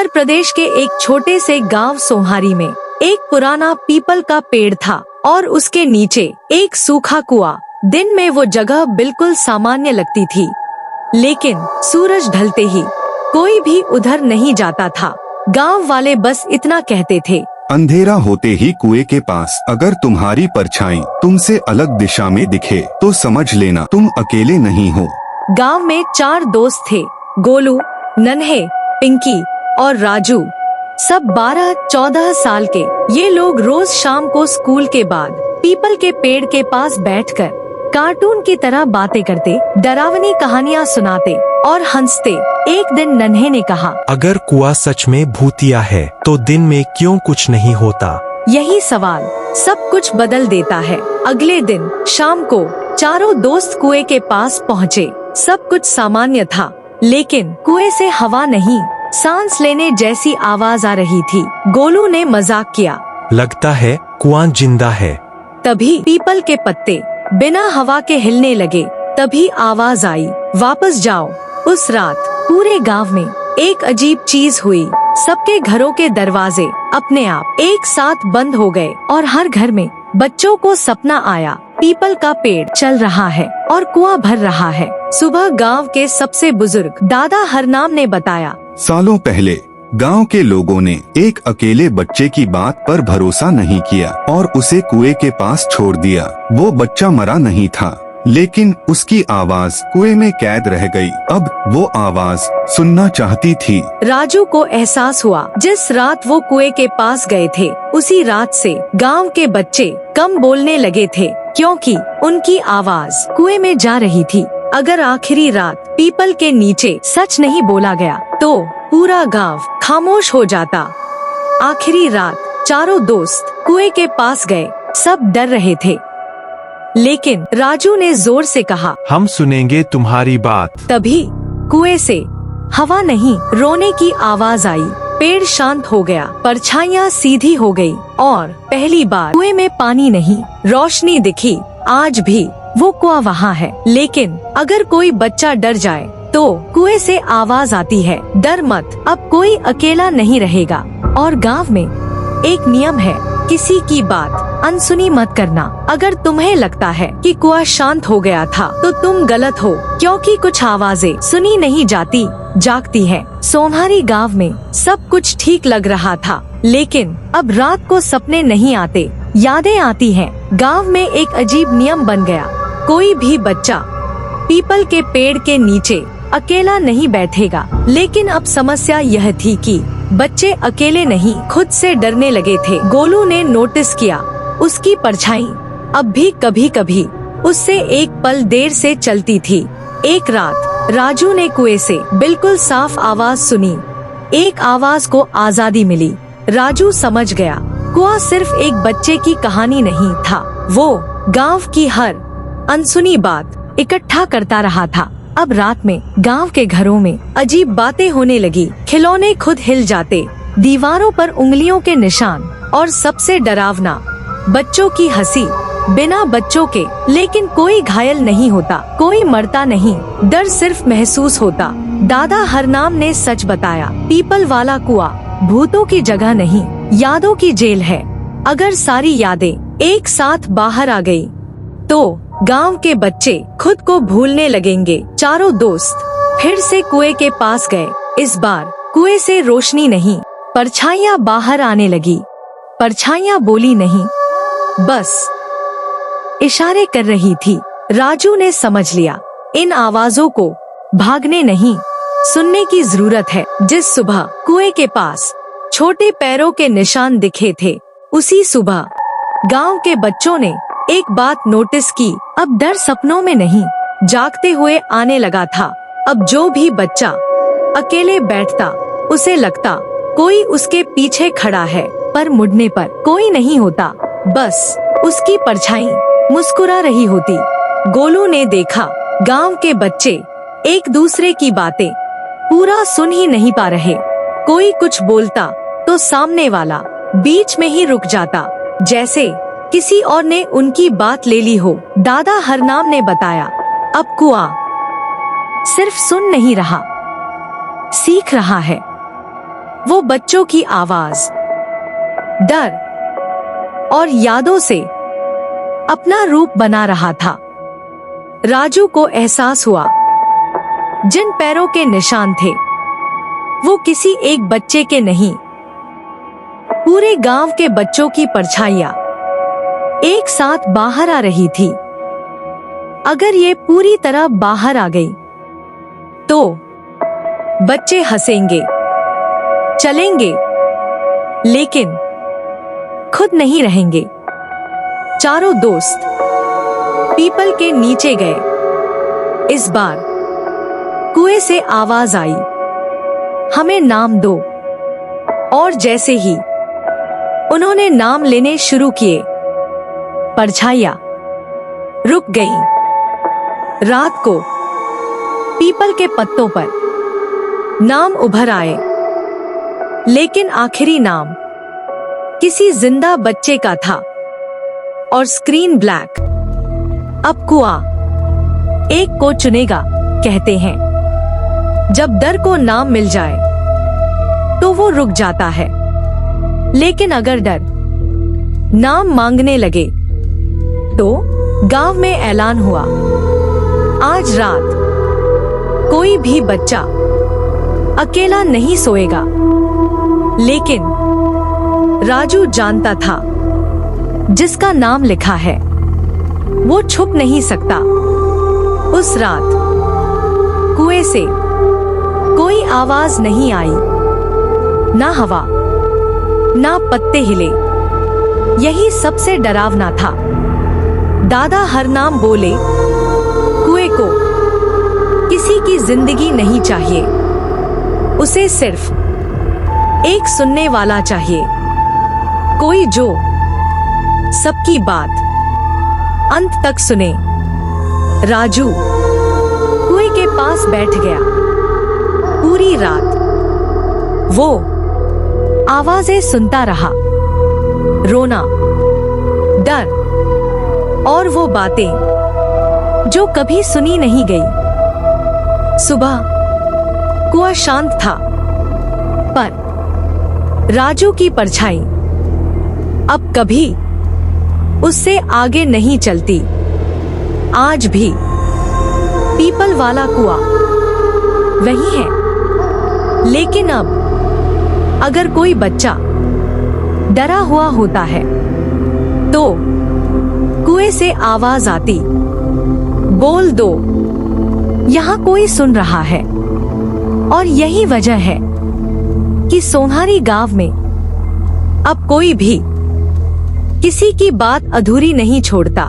उत्तर प्रदेश के एक छोटे से गांव सोहारी में एक पुराना पीपल का पेड़ था और उसके नीचे एक सूखा कुआं। दिन में वो जगह बिल्कुल सामान्य लगती थी, लेकिन सूरज ढलते ही कोई भी उधर नहीं जाता था। गांव वाले बस इतना कहते थे, अंधेरा होते ही कुएं के पास अगर तुम्हारी परछाई तुमसे अलग दिशा में दिखे तो समझ लेना तुम अकेले नहीं हो। गांव में 4 दोस्त थे, गोलू, नन्हे, पिंकी और राजू। सब 12-14 साल के। ये लोग रोज शाम को स्कूल के बाद पीपल के पेड़ के पास बैठकर कार्टून की तरह बातें करते, डरावनी कहानियाँ सुनाते और हंसते। एक दिन नन्हे ने कहा, अगर कुआं सच में भूतिया है तो दिन में क्यों कुछ नहीं होता? यही सवाल सब कुछ बदल देता है। अगले दिन शाम को चारों दोस्त कुएं के पास पहुँचे। सब कुछ सामान्य था, लेकिन कुएं से हवा नहीं, सांस लेने जैसी आवाज आ रही थी। गोलू ने मजाक किया, लगता है कुआं जिंदा है। तभी पीपल के पत्ते बिना हवा के हिलने लगे। तभी आवाज आई, वापस जाओ। उस रात पूरे गांव में एक अजीब चीज हुई। सबके घरों के दरवाजे अपने आप एक साथ बंद हो गए और हर घर में बच्चों को सपना आया, पीपल का पेड़ चल रहा है और कुआं भर रहा है। सुबह गांव के सबसे बुजुर्ग दादा हरनाम ने बताया, सालों पहले गांव के लोगों ने एक अकेले बच्चे की बात पर भरोसा नहीं किया और उसे कुएं के पास छोड़ दिया। वो बच्चा मरा नहीं था, लेकिन उसकी आवाज कुएं में कैद रह गई। अब वो आवाज सुनना चाहती थी। राजू को एहसास हुआ, जिस रात वो कुएं के पास गए थे, उसी रात से गांव के बच्चे कम बोलने लगे थे, क्योंकि उनकी आवाज कुएं में जा रही थी। अगर आखिरी रात पीपल के नीचे सच नहीं बोला गया तो पूरा गांव खामोश हो जाता। आखिरी रात चारों दोस्त कुएं के पास गए। सब डर रहे थे, लेकिन राजू ने जोर से कहा, हम सुनेंगे तुम्हारी बात। तभी कुएं से हवा नहीं, रोने की आवाज आई। पेड़ शांत हो गया, परछाइयाँ सीधी हो गई और पहली बार कुएं में पानी नहीं, रोशनी दिखी। आज भी वो कुआं वहाँ है, लेकिन अगर कोई बच्चा डर जाए तो कुएं से आवाज आती है, डर मत, अब कोई अकेला नहीं रहेगा। और गांव में एक नियम है, किसी की बात अनसुनी मत करना। अगर तुम्हें लगता है कि कुआं शांत हो गया था तो तुम गलत हो, क्योंकि कुछ आवाजें सुनी नहीं जाती, जागती है। सोहारी गांव में सब कुछ ठीक लग रहा था, लेकिन अब रात को सपने नहीं आते, यादें आती हैं। गांव में एक अजीब नियम बन गया, कोई भी बच्चा पीपल के पेड़ के नीचे अकेला नहीं बैठेगा। लेकिन अब समस्या यह थी कि बच्चे अकेले नहीं, खुद से डरने लगे थे। गोलू ने नोटिस किया, उसकी परछाई अब भी कभी कभी उससे एक पल देर से चलती थी। एक रात राजू ने कुएं से बिल्कुल साफ आवाज सुनी। एक आवाज को आजादी मिली। राजू समझ गया, कुआं सिर्फ एक बच्चे की कहानी नहीं था, वो गांव की हर अनसुनी बात इकट्ठा करता रहा था। अब रात में गांव के घरों में अजीब बातें होने लगी। खिलौने खुद हिल जाते, दीवारों पर उंगलियों के निशान और सबसे डरावना, बच्चों की हंसी। बिना बच्चों के, लेकिन कोई घायल नहीं होता, कोई मरता नहीं, डर सिर्फ महसूस होता। दादा हरनाम ने सच बताया, पीपल वाला कुआं भूतों की जगह नहीं, यादों की जेल है। अगर सारी यादें एक साथ बाहर आ गई तो गांव के बच्चे खुद को भूलने लगेंगे। चारों दोस्त फिर से कुएं के पास गए। इस बार कुएं से रोशनी नहीं, परछाइयाँ बाहर आने लगी। परछाइयाँ बोली नहीं, बस इशारे कर रही थी। राजू ने समझ लिया, इन आवाजों को भागने नहीं, सुनने की जरूरत है। जिस सुबह कुएं के पास छोटे पैरों के निशान दिखे थे, उसी सुबह गांव के बच्चों ने एक बात नोटिस की, अब डर सपनों में नहीं, जागते हुए आने लगा था। अब जो भी बच्चा अकेले बैठता, उसे लगता कोई उसके पीछे खड़ा है, पर मुड़ने पर कोई नहीं होता, बस उसकी परछाई मुस्कुरा रही होती। गोलू ने देखा, गांव के बच्चे एक दूसरे की बातें पूरा सुन ही नहीं पा रहे। कोई कुछ बोलता तो सामने वाला बीच में ही रुक जाता, जैसे किसी और ने उनकी बात ले ली हो। दादा हरनाम ने बताया, अब कुआं सिर्फ सुन नहीं रहा, सीख रहा है। वो बच्चों की आवाज, डर और यादों से अपना रूप बना रहा था। राजू को एहसास हुआ, जिन पैरों के निशान थे वो किसी एक बच्चे के नहीं, पूरे गांव के बच्चों की परछाइयां एक साथ बाहर आ रही थी। अगर ये पूरी तरह बाहर आ गई तो बच्चे हंसेंगे, चलेंगे, लेकिन खुद नहीं रहेंगे। चारों दोस्त पीपल के नीचे गए। इस बार कुएं से आवाज आई, हमें नाम दो। और जैसे ही उन्होंने नाम लेने शुरू किए, परछाइयां रुक गईं। रात को पीपल के पत्तों पर नाम उभर आए, लेकिन आखिरी नाम किसी जिंदा बच्चे का था और स्क्रीन ब्लैक। अब कुआं एक को चुनेगा, कहते हैं। जब डर को नाम मिल जाए तो वो रुक जाता है, लेकिन अगर डर नाम मांगने लगे तो गांव में ऐलान हुआ, आज रात कोई भी बच्चा अकेला नहीं सोएगा। लेकिन राजू जानता था, जिसका नाम लिखा है वो छुप नहीं सकता। उस रात कुएं से कोई आवाज नहीं आई, ना हवा, ना पत्ते हिले। यही सबसे डरावना था। दादा हर नाम बोले, कुएं को किसी की जिंदगी नहीं चाहिए, उसे सिर्फ एक सुनने वाला चाहिए, कोई जो सबकी बात अंत तक सुने। राजू कुएं के पास बैठ गया। पूरी रात वो आवाजें सुनता रहा, रोना, डर और वो बातें जो कभी सुनी नहीं गई। सुबह कुआं शांत था, पर राजू की परछाई अब कभी उससे आगे नहीं चलती। आज भी पीपल वाला कुआं वही है, लेकिन अब अगर कोई बच्चा डरा हुआ होता है तो कुएं से आवाज आती, बोल दो, यहाँ कोई सुन रहा है। और यही वजह है कि सोनारी गांव में अब कोई भी किसी की बात अधूरी नहीं छोड़ता।